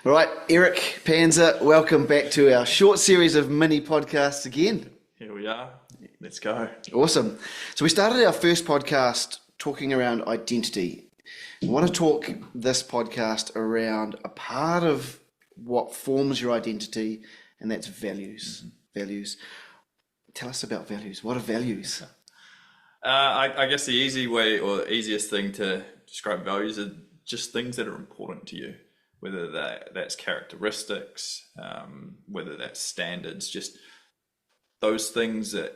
All right, Erik Panzer, welcome back to our short series of mini podcasts again. Here we are. Let's go. Awesome. So we started our first podcast talking around identity. I want to talk this podcast around a part of what forms your identity, and that's values. Values. Tell us about values. What are values? I guess the easy way or easiest thing to describe values are just things that are important to you, whether that's characteristics, whether that's standards, just those things that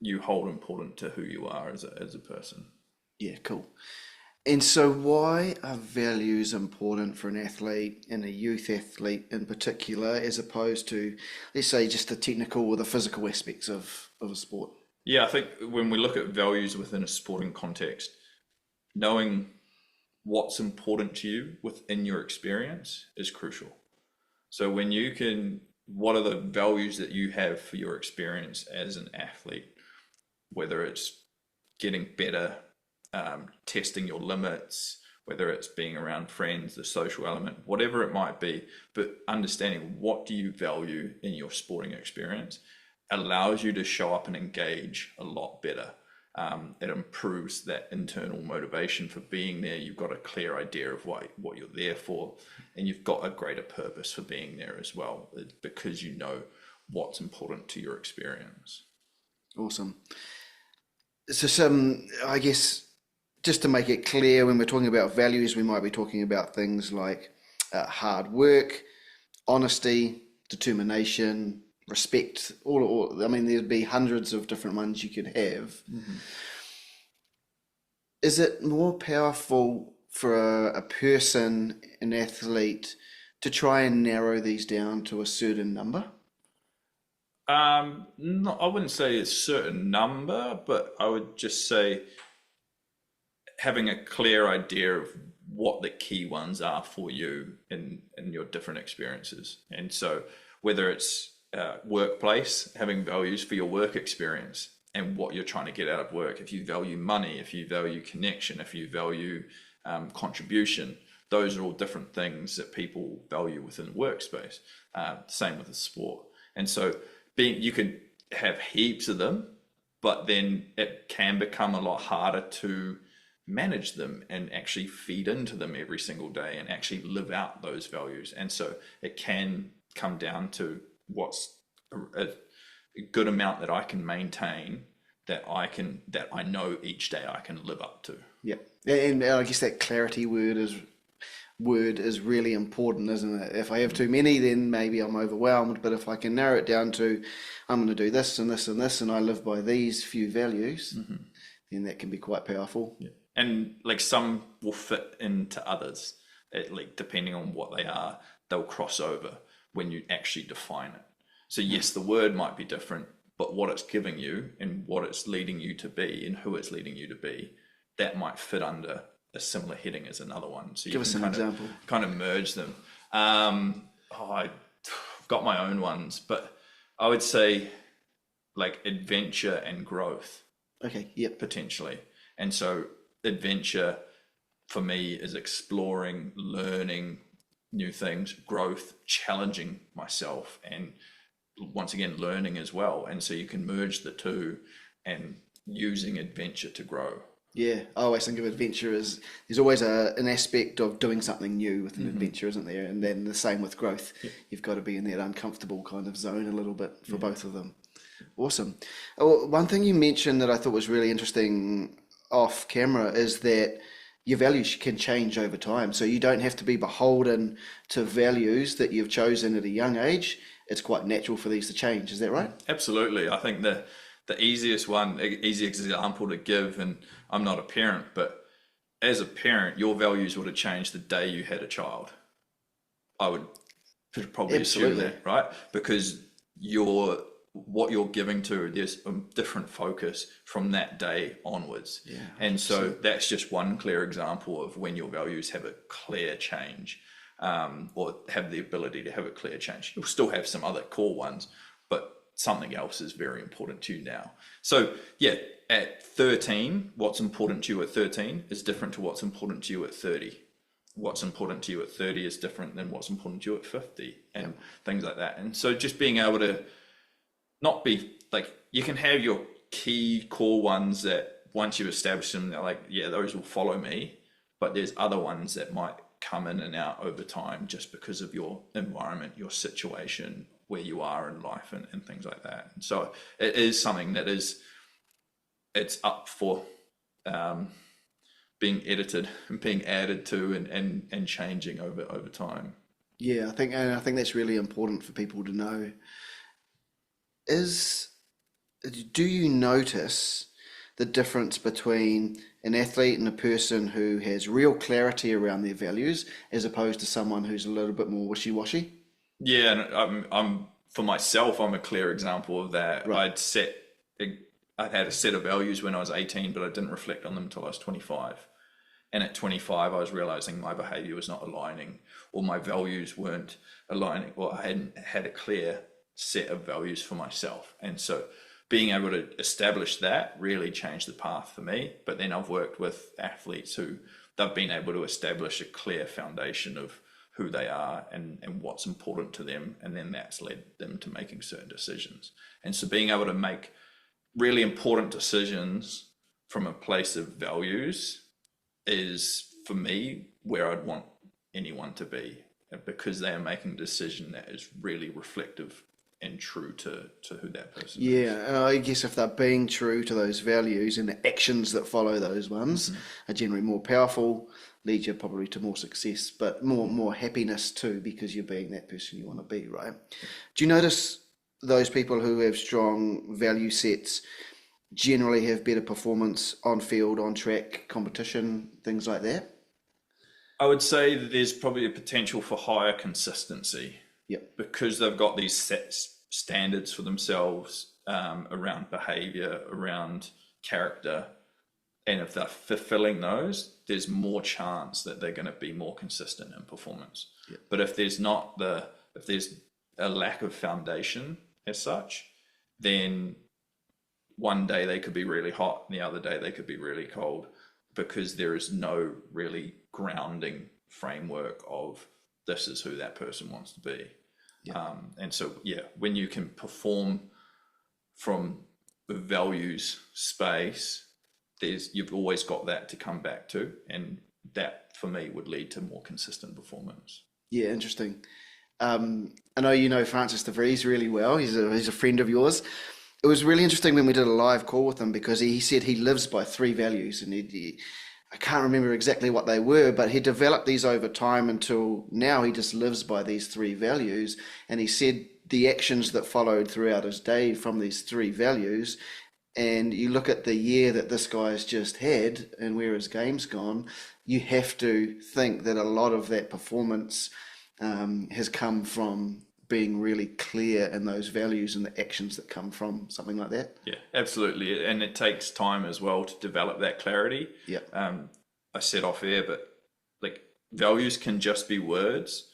you hold important to who you are as a person. Yeah, cool. And so why are values important for an athlete and a youth athlete in particular, as opposed to, let's say, just the technical or the physical aspects of a sport? Yeah, I think when we look at values within a sporting context, knowing what's important to you within your experience is crucial. So when you can, what are the values that you have for your experience as an athlete, whether it's getting better, testing your limits, whether it's being around friends, the social element, whatever it might be, but understanding what do you value in your sporting experience allows you to show up and engage a lot better. It improves that internal motivation for being there. You've got a clear idea of what you're there for, and you've got a greater purpose for being there as well, because you know what's important to your experience. Awesome. So I guess, just to make it clear, when we're talking about values, we might be talking about things like hard work, honesty, determination, respect, I mean, there'd be hundreds of different ones you could have. Mm-hmm. Is it more powerful for a person, an athlete, to try and narrow these down to a certain number? No, I wouldn't say a certain number, but I would just say having a clear idea of what the key ones are for you in your different experiences. And so whether it's workplace, having values for your work experience and what you're trying to get out of work. If you value money, if you value connection, if you value contribution, those are all different things that people value within the workspace. Same with the sport. And so you could have heaps of them, but then it can become a lot harder to manage them and actually feed into them every single day and actually live out those values. And so it can come down to what's a good amount that I can maintain, that I know each day I can live up to. Yeah, and I guess that clarity word is really important, isn't it? If I have too many, then maybe I'm overwhelmed. But if I can narrow it down to, I'm going to do this and this and this, and I live by these few values, mm-hmm. then that can be quite powerful. Yeah. And like some will fit into others, like depending on what they are, they'll cross over when you actually define it. So yes, the word might be different, but what it's giving you and what it's leading you to be and who it's leading you to be, that might fit under a similar heading as another one. So you give us an example. Kind of merge them. I've got my own ones, but I would say like adventure and growth. Okay, yep. Potentially. And so adventure for me is exploring, learning new things, growth, challenging myself, and once again learning as well. And so you can merge the two and using adventure to grow. Yeah, I always think of adventure as there's always an aspect of doing something new with an mm-hmm. adventure, isn't there? And then the same with growth. Yeah. You've got to be in that uncomfortable kind of zone a little bit for both of them. Awesome. One thing you mentioned that I thought was really interesting off camera is that your values can change over time. So you don't have to be beholden to values that you've chosen at a young age. It's quite natural for these to change. Is that right? Absolutely. I think the easy example to give, and I'm not a parent, but as a parent, your values would have changed the day you had a child. I would probably assume that, right? Because what you're giving to, there's a different focus from that day onwards. Yeah, and so that's just one clear example of when your values have a clear change, or have the ability to have a clear change. You'll still have some other core ones, but something else is very important to you now. So yeah, at 13, what's important to you at 13 is different to what's important to you at 30. what's important to you at 30 is different than what's important to you at 50, and things like that. And so just being able to not be like, you can have your key core ones that once you've established them, they're like, yeah, those will follow me. But there's other ones that might come in and out over time just because of your environment, your situation, where you are in life, and things like that. And so it is something that it's up for being edited and being added to, and changing over time. Yeah, I think that's really important for people to know. Is Do you notice the difference between an athlete and a person who has real clarity around their values as opposed to someone who's a little bit more wishy-washy? Yeah, and I'm for myself, I'm a clear example of that. Right. I had a set of values when I was 18, but I didn't reflect on them until I was 25. And at 25, I was realizing my behavior was not aligning, or my values weren't aligning, or I hadn't had a clear set of values for myself. And so being able to establish that really changed the path for me. But then I've worked with athletes who they've been able to establish a clear foundation of who they are and what's important to them. And then that's led them to making certain decisions. And so being able to make really important decisions from a place of values is, for me, where I'd want anyone to be, because they are making a decision that is really reflective and true to who that person is. Yeah, and I guess if they're being true to those values and the actions that follow those ones are generally more powerful, lead you probably to more success, but more happiness too, because you're being that person you want to be, right? Do you notice those people who have strong value sets generally have better performance on field, on track, competition, things like that? I would say that there's probably a potential for higher consistency. Yep. Because they've got these set standards for themselves, around behavior, around character. And if they're fulfilling those, there's more chance that they're going to be more consistent in performance. Yep. But if there's a lack of foundation as such, then one day they could be really hot and the other day they could be really cold, because there is no really grounding framework of this is who that person wants to be. Yeah. And so, when you can perform from the values space, you've always got that to come back to, and that for me would lead to more consistent performance. Yeah, interesting. I know you know Francis de Vries really well. He's a friend of yours. It was really interesting when we did a live call with him, because he said he lives by three values, and I can't remember exactly what they were, but he developed these over time until now he just lives by these three values. And he said the actions that followed throughout his day from these three values, and you look at the year that this guy's just had and where his game's gone, you have to think that a lot of that performance has come from being really clear in those values and the actions that come from something like that. Yeah, absolutely. And it takes time as well to develop that clarity. Yeah. I said off air, but like, values can just be words,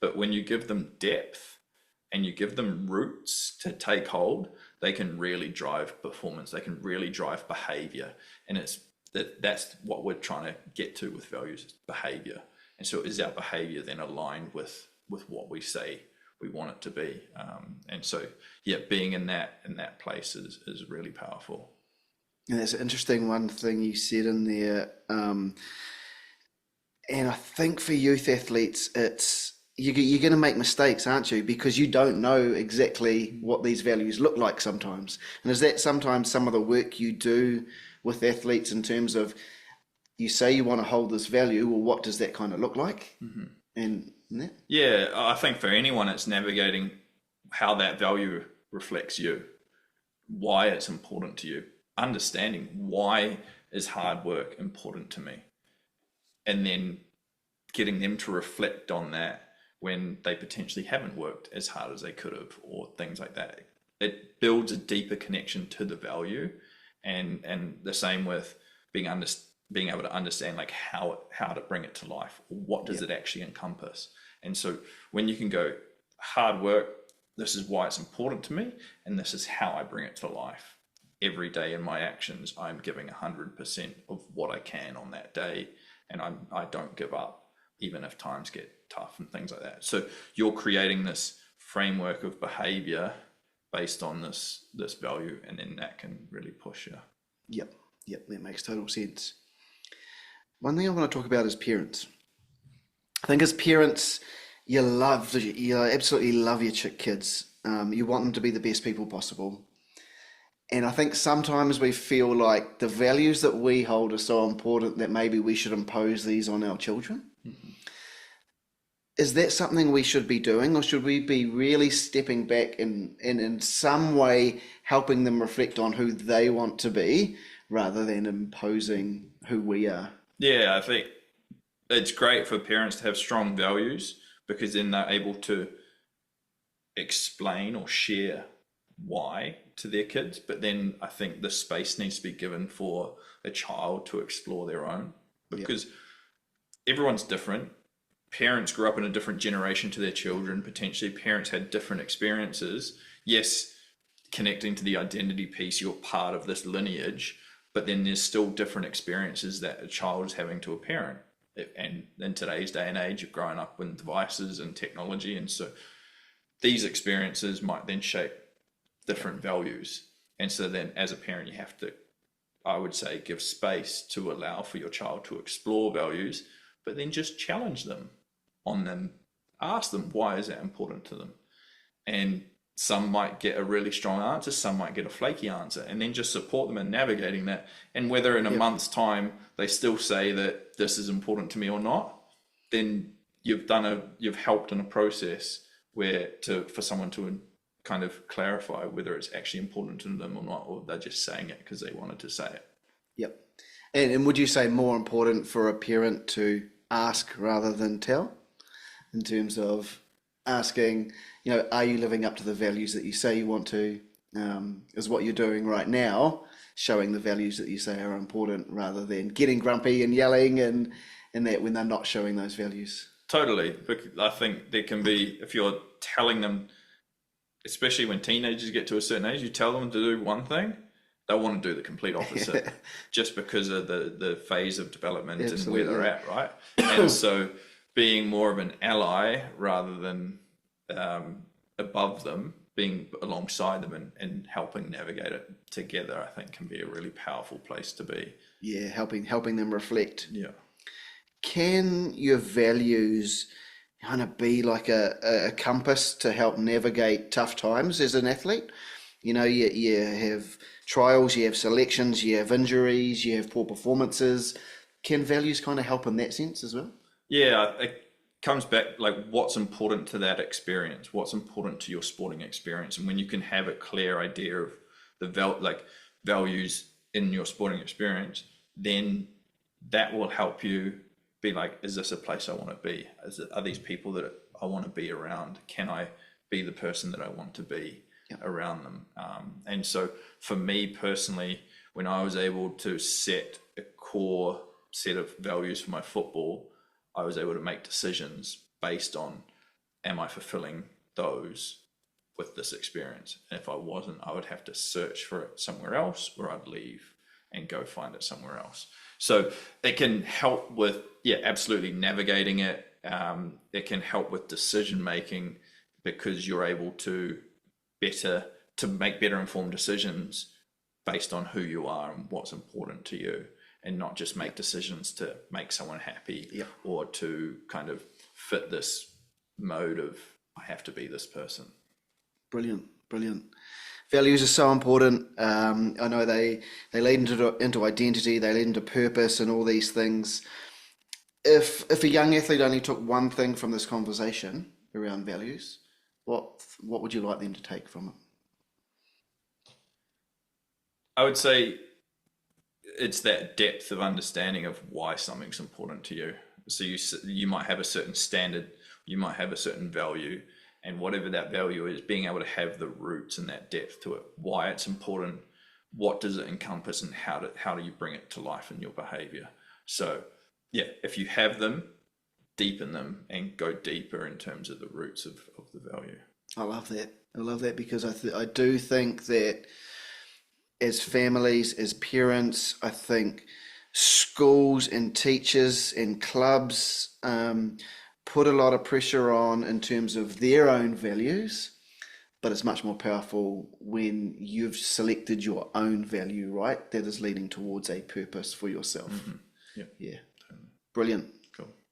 but when you give them depth and you give them roots to take hold, they can really drive performance. They can really drive behavior. And that's what we're trying to get to with values, is behavior. And so is our behavior then aligned with what we say we want it to be? And so, being in that place is really powerful. And that's an interesting one thing you said in there. And I think for youth athletes, it's you're going to make mistakes, aren't you? Because you don't know exactly what these values look like sometimes. And is that sometimes some of the work you do with athletes, in terms of, you say you want to hold this value, well, what does that kind of look like? Mm-hmm. And that? Yeah, I think for anyone, it's navigating how that value reflects you, why it's important to you, understanding why is hard work important to me, and then getting them to reflect on that when they potentially haven't worked as hard as they could have, or things like that. It builds a deeper connection to the value, and the same with being able to understand like how to bring it to life. What does it actually encompass? And so when you can go, hard work, this is why it's important to me, and this is how I bring it to life. Every day in my actions, I'm giving 100% of what I can on that day, and I don't give up. even if times get tough and things like that. So you're creating this framework of behavior based on this value, and then that can really push you. Yep, that makes total sense. One thing I want to talk about is parents. I think as parents, you absolutely love your kids. You want them to be the best people possible. And I think sometimes we feel like the values that we hold are so important that maybe we should impose these on our children. Mm-hmm. Is that something we should be doing, or should we be really stepping back and in some way helping them reflect on who they want to be rather than imposing who we are? Yeah, I think it's great for parents to have strong values, because then they're able to explain or share why to their kids. But then I think the space needs to be given for a child to explore their own, because everyone's different. Parents grew up in a different generation to their children. Potentially parents had different experiences. Yes, connecting to the identity piece, you're part of this lineage, but then there's still different experiences that a child is having to a parent. And in today's day and age of growing up with devices and technology, and so these experiences might then shape different values. And so then as a parent, you have to, I would say, give space to allow for your child to explore values, but then just challenge them on them. Ask them, why is that important to them? And some might get a really strong answer, some might get a flaky answer, and then just support them in navigating that. And whether in a month's time they still say that this is important to me or not, then you've helped in a process where for someone to kind of clarify whether it's actually important to them or not, or they're just saying it because they wanted to say it. Yep. And would you say more important for a parent to ask rather than tell, in terms of asking, are you living up to the values that you say you want to? Is what you're doing right now showing the values that you say are important, rather than getting grumpy and yelling and that when they're not showing those values? Totally. I think there can be, if you're telling them, especially when teenagers get to a certain age, you tell them to do one thing, they want to do the complete opposite just because of the phase of development. Absolutely. And where they're at, right? And so being more of an ally rather than above them, being alongside them and helping navigate it together, I think can be a really powerful place to be. Yeah, helping them reflect. Yeah. Can your values kind of be like a compass to help navigate tough times as an athlete? You have trials, you have selections, you have injuries, you have poor performances. Can values kind of help in that sense as well? Yeah, it comes back like what's important to that experience, what's important to your sporting experience. And when you can have a clear idea of the values in your sporting experience, then that will help you be like, is this a place I want to be? Are these people that I want to be around? Can I be the person that I want to be around them? And so for me personally, when I was able to set a core set of values for my football, I was able to make decisions based on, am I fulfilling those with this experience? And if I wasn't, I would have to search for it somewhere else, or I'd leave and go find it somewhere else. So it can help with, absolutely navigating it. It can help with decision making, because you're able to make better informed decisions based on who you are and what's important to you, and not just make decisions to make someone happy or to kind of fit this mode of, I have to be this person. Brilliant. Values are so important. I know they lead into identity, they lead into purpose and all these things. If a young athlete only took one thing from this conversation around values, what would you like them to take from it? I would say it's that depth of understanding of why something's important to you. So you might have a certain standard, you might have a certain value, and whatever that value is, being able to have the roots and that depth to it, why it's important, what does it encompass, and how do you bring it to life in your behavior. So if you have them, deepen them and go deeper in terms of the roots of the value. I love that because I do think that as families, as parents, I think schools and teachers and clubs put a lot of pressure on in terms of their own values, but it's much more powerful when you've selected your own value, right? That is leading towards a purpose for yourself. Yeah. Yeah. Brilliant.